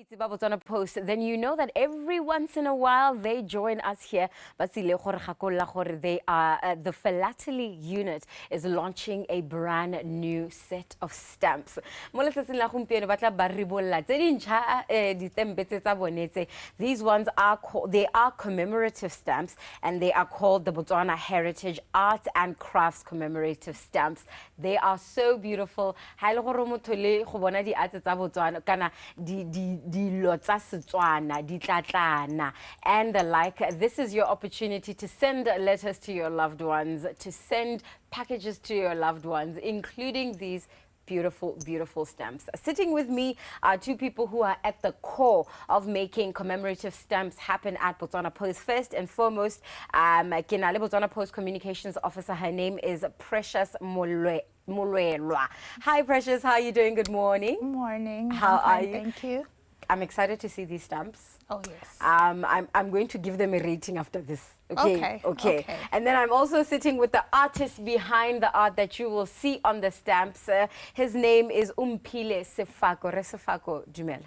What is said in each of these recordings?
It's about Botswana Post, then you know that every once in a while they join us here. But they are the philately unit is launching a brand new set of stamps. These ones are commemorative stamps, and they are called the Botswana Heritage Art and Crafts Commemorative Stamps. They are so beautiful. And the like. This is your opportunity to send letters to your loved ones, to send packages to your loved ones, including these beautiful, beautiful stamps. Sitting with me are two people who are at the core of making commemorative stamps happen at Botswana Post. First and foremost, Kinale Botswana Post Communications Officer. Her name is Precious Molwelwa. Hi, Precious. How are you doing? Good morning. Good morning. How are you? Thank you. I'm excited to see these stamps. Oh, yes. I'm going to give them a rating after this. Okay. And then I'm also sitting with the artist behind the art that you will see on the stamps. His name is Omphile Sefako. Sefako, Dumela.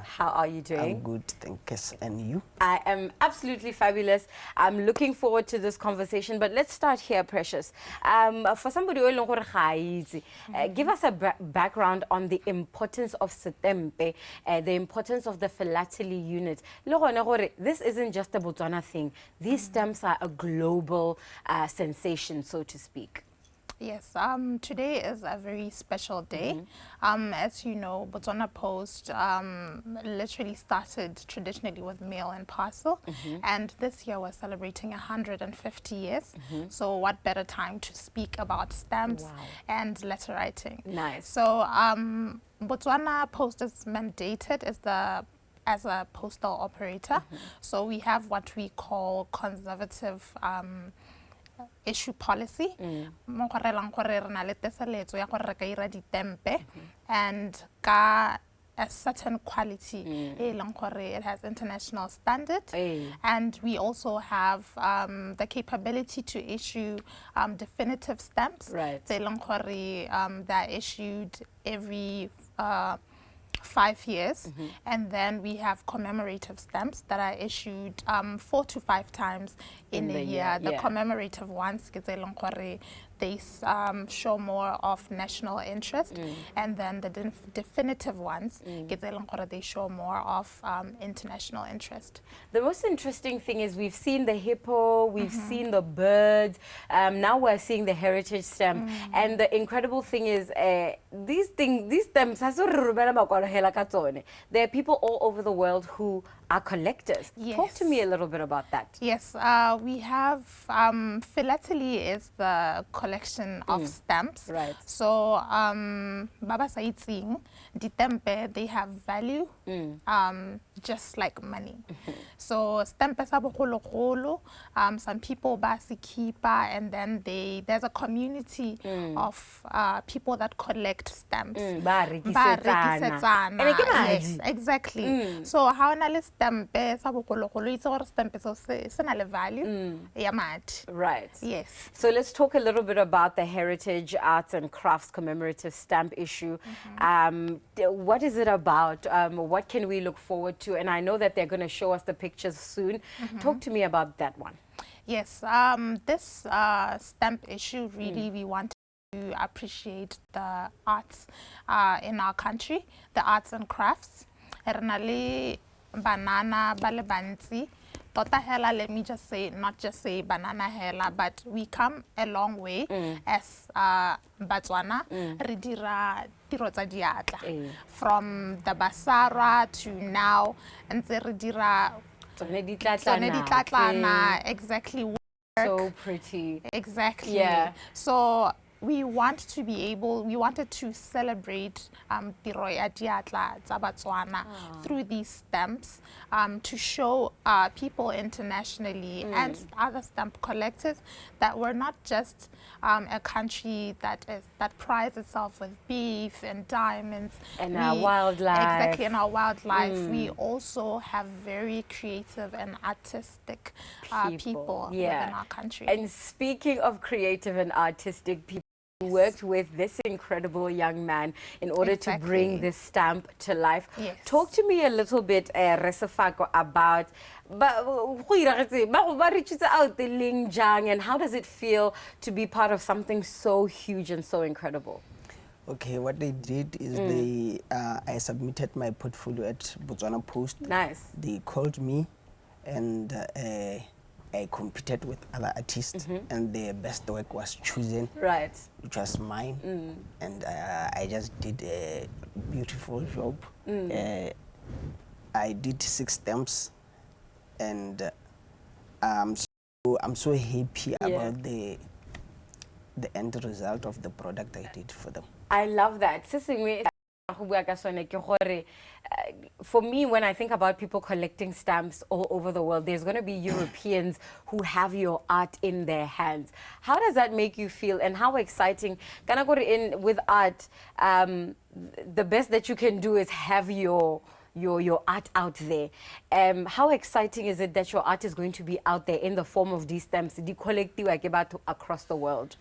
How are you doing? I'm good, thanks. And you? I am absolutely fabulous. I'm looking forward to this conversation. But let's start here, Precious. For somebody who give us a background on the importance of Setempe, the importance of the philately unit. This isn't just a Botswana thing. These stamps are a global sensation, so to speak. Yes, today is a very special day. As you know, Botswana Post literally started traditionally with mail and parcel, and this year we're celebrating 150 years. So what better time to speak about stamps and letter writing? Nice. So Botswana Post is mandated as a postal operator. So we have what we call conservative issue policy, and a certain quality. It has international standard, and we also have the capability to issue definitive stamps. Right. They're issued every 5 years, and then we have commemorative stamps that are issued 4 to 5 times in a year. The commemorative ones, they show more of national interest, and then the definitive ones, they show more of international interest. The most interesting thing is we've seen the hippo, we've seen the birds, now we're seeing the heritage stamp. And the incredible thing is these stamps, there are people all over the world who are collectors. Yes. Talk to me a little bit about that. Yes, we have philately is the collection of stamps. Right. So Baba Saitzing, Ditempe, they have value, just like money. So stamp some people basi keeper, and then there's a community of people that collect stamps. Yes, exactly. So how stamp value. Right. Yes. So let's talk a little bit about the Heritage Arts and Crafts Commemorative Stamp Issue. What is it about? What can we look forward to? And I know that they're going to show us the pictures soon. Talk to me about that one. Yes. This stamp issue, really, we want to appreciate the arts in our country, the arts and crafts. Banana balebanti tota hela, let me just say, not just say banana hela, but we come a long way as Botswana. Ridira tiro tsa diatla from the basara to now, and ridira exactly. So pretty. Exactly. Yeah. So we wanted to celebrate Tiroya Diatla Botswana through these stamps to show people internationally and other stamp collectors that we're not just a country that prides itself with beef and diamonds and our wildlife. Exactly, and our wildlife. We also have very creative and artistic people within our country. And speaking of creative and artistic people, worked with this incredible young man in order to bring this stamp to life. Yes. Talk to me a little bit, Sefako, about and how does it feel to be part of something so huge and so incredible? Okay, what they did is I submitted my portfolio at Botswana Post. Nice. They called me and I competed with other artists and the best work was chosen. Right. Which was mine. And I just did a beautiful job. I did 6 stamps and I'm so happy about the end result of the product I did for them. I love that. For me, when I think about people collecting stamps all over the world, there's going to be Europeans who have your art in their hands. How does that make you feel, and how exciting? With art, the best that you can do is have your art out there. How exciting is it that your art is going to be out there in the form of these stamps across the world?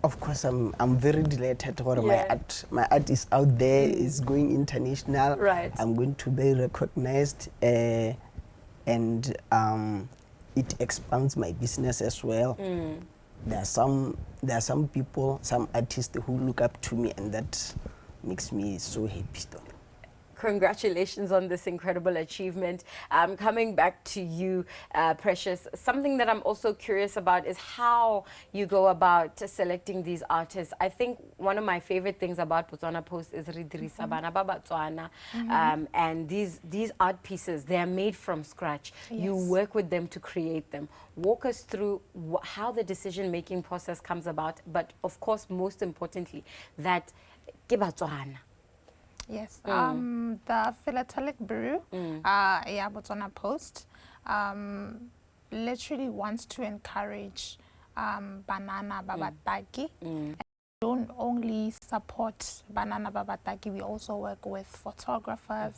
Of course, I'm very delighted for my art is out there, is going international. Right. I'm going to be recognized, and it expands my business as well. There are some people, some artists who look up to me, and that makes me so happy. Congratulations on this incredible achievement. Coming back to you, Precious, something that I'm also curious about is how you go about selecting these artists. I think one of my favorite things about Botswana Post is Bana ba Botswana, and these art pieces, they are made from scratch. Yes. You work with them to create them. Walk us through how the decision-making process comes about, but of course, most importantly, that ke Botswana. Yes, the philatelic bureau, Botswana Post, literally wants to encourage banana babataki. Don't only support banana babataki, we also work with photographers,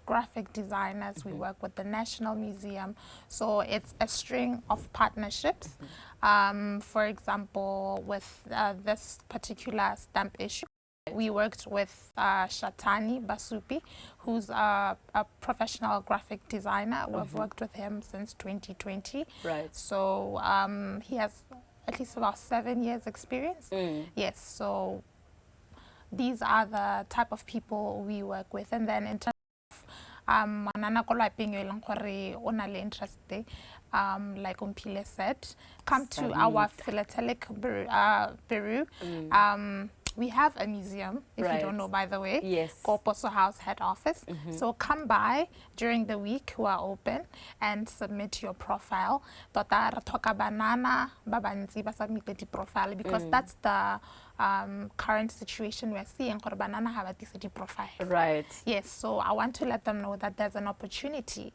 graphic designers, we work with the National Museum. So it's a string of partnerships. For example, with this particular stamp issue, we worked with Shatani Basupi, who's a professional graphic designer. We've worked with him since 2020. Right. So he has at least about 7 years experience. Yes, so these are the type of people we work with. And then in terms of like Omphile said, come to our philatelic bureau. We have a museum, if you don't know, by the way. Yes. Koposo House head office. So come by during the week, we are open, and submit your profile. Banana profile, because that's the current situation we're seeing. Banana have a profile. Right. Yes, so I want to let them know that there's an opportunity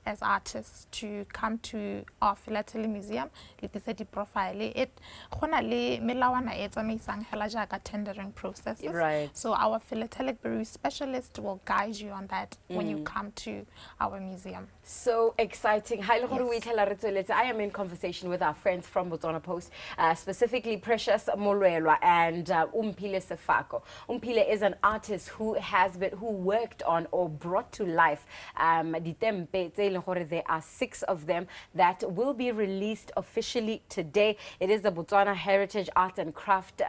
as artists to come to our philately museum. Profile it tendering processes. Right. So our philatelic bureau specialist will guide you on that when you come to our museum. So exciting. Yes. I am in conversation with our friends from Botswana Post, specifically Precious Molwelwa and Omphile Sefako. Omphile is an artist who worked on or brought to life there are 6 of them that will be released officially today. It is the Botswana Heritage Art and Craft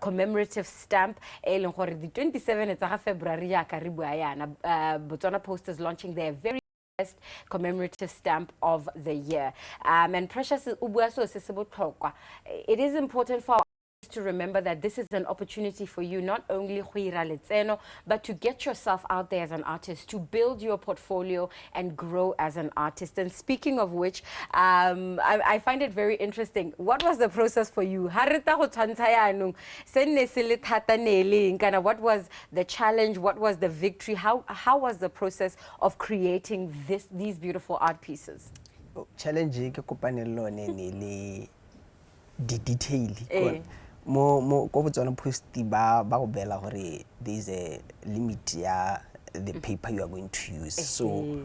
commemorative stamp. The 27th of February, Botswana Post is launching their very best commemorative stamp of the year. And Precious, it is important for to remember that this is an opportunity for you not only but to get yourself out there as an artist, to build your portfolio and grow as an artist. And speaking of which, I find it very interesting. What was the process for you? What was the challenge? What was the victory? How was the process of creating these beautiful art pieces? Challenge the detail. Mo Botswana Post ba go bela hore there is a limit the paper you are going to use. So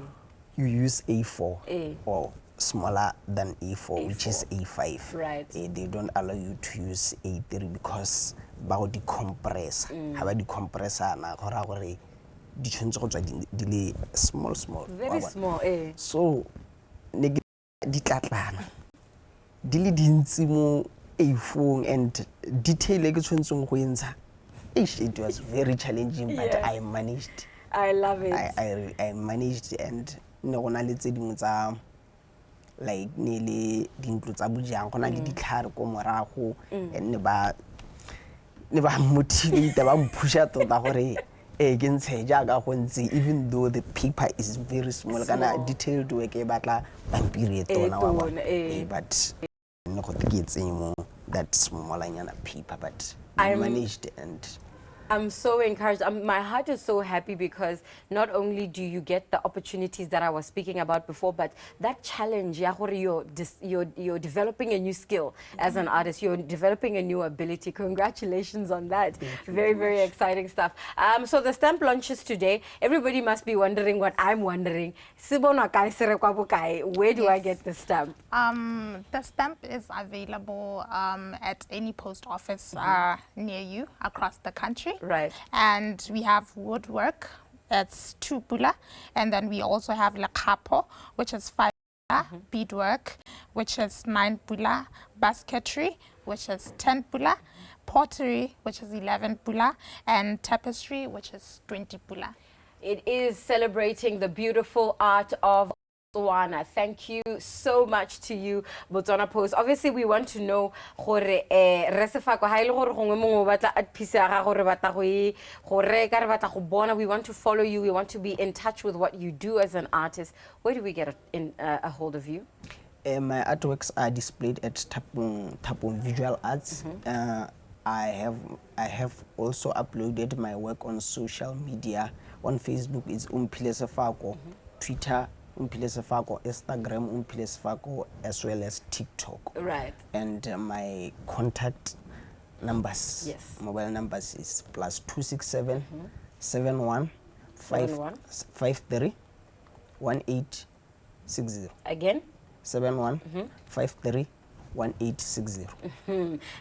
you use A4 or smaller than A4, which is A5. Right. They don't allow you to use A3 because about the compressor. How about the compressor na gora gore di tshwantse go tswa di le small. Very small, eh. So ne di tlatlana di le dintsi mo A4 and detail e ke tshwantseng go entsha. It was very challenging, but Yes. I managed. I love it. I managed, and ne go na le tse dingwe tsa like nearly dintlo tsa bojang go na le ditlhare ko morago and ne ba motivate ba mpusha tota gore ke ntshe jaaka go ntse, even though the paper is very small kana detailed work e batla pampiri e tona wa bona, but ne go ke tsenye mo that smallanyana paper, but I managed. And I'm so encouraged. My heart is so happy because not only do you get the opportunities that I was speaking about before, but that challenge, you're developing a new skill as an artist. You're developing a new ability. Congratulations on that. Very, very exciting stuff. So the stamp launches today. Everybody must be wondering what I'm wondering. Where do I get the stamp? The stamp is available at any post office near you across the country. Right. And we have woodwork, that's 2 pula. And then we also have lekapo, which is 5 pula, beadwork, which is 9 pula, basketry, which is 10 pula, pottery, which is 11 pula, and tapestry, which is 20 pula. It is celebrating the beautiful art of Botswana. Thank you so much to you, Botswana Post. Obviously, we want to know gore Sefako ha ile gore gongwe mongwe o batla art piece ya ga gore batla go e go reka re batla go bona. We want to follow you. We want to be in touch with what you do as an artist. Where do we get a hold of you? My artworks are displayed at Tapung Visual Arts. I have also uploaded my work on social media. On Facebook, it's Omphile Sefako. Twitter, Omphile Sefako. Instagram, Omphile Sefako, as well as TikTok. Right. And my contact numbers, mobile numbers is +267 71 53 1860. Again? 71 53 1860.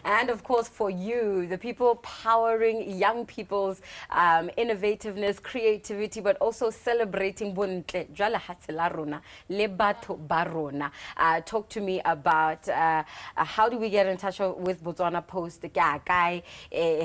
And of course, for you, the people powering young people's innovativeness, creativity, but also celebrating bontle jwale hatse la rona le batho ba rona. Talk to me about how do we get in touch with Botswana Post? Ke a kae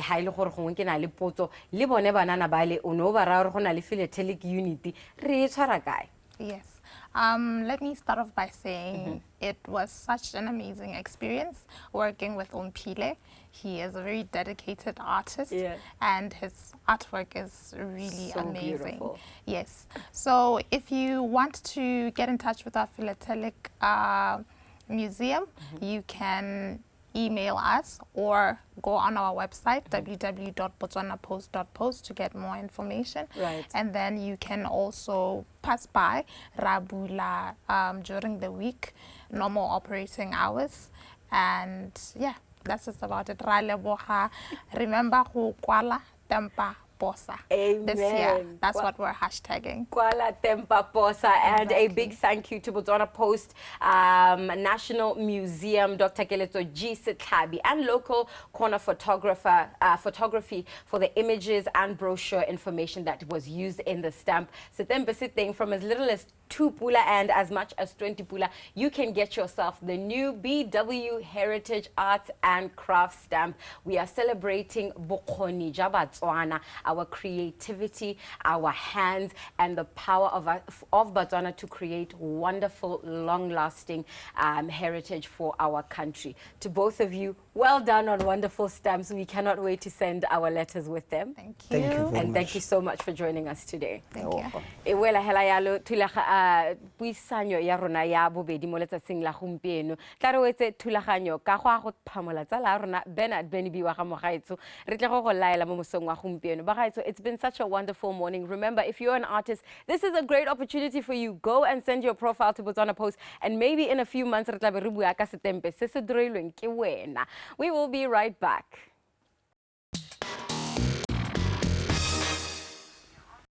ha ile gore gongwe ke na le potso le bone banana ba le ono ba ra go na le philatelic unity re tshwara kae? Yes. Let me start off by saying it was such an amazing experience working with Omphile. He is a very dedicated artist, and his artwork is really so amazing. Beautiful. Yes. So if you want to get in touch with our philatelic museum, you can email us or go on our website www.BotswanaPost-Official to get more information. Right. And then you can also pass by Rabula during the week, normal operating hours. And yeah, that's just about it. Remember who kwala tempa posa. Amen. This year, that's what we're hashtagging. Kwala Tempa Posa. And a big thank you to Botswana Post, National Museum, Dr. Keletso G. Sitlabi, and local corner photography for the images and brochure information that was used in the stamp. Sitting from as little as 2 pula and as much as 20 pula, you can get yourself the new BW Heritage Arts and Crafts stamp. We are celebrating Bokoni Botswana, our creativity, our hands, and the power of Botswana to create wonderful, long-lasting heritage for our country. To both of you, well done on wonderful stamps. We cannot wait to send our letters with them. Thank you. Thank you very And much. thank you so much for joining us today. Thank you. Ewela hela yalo puisanyo ya rona ya bobedi mo letsatsing la gompieno tla re wetse thulaganyo ka go a go phamola tsa la rona Bernard Benibi wa ga mogaetso re tle go go laela mo mosong wa gompieno bagaetso. It's been such a wonderful morning. Remember, if you're an artist, this is a great opportunity for you. Go and send your profile to Botswana Post, and maybe in a few months re tla be re bua ka setempe se se dirilweng ke wena. We will be right back.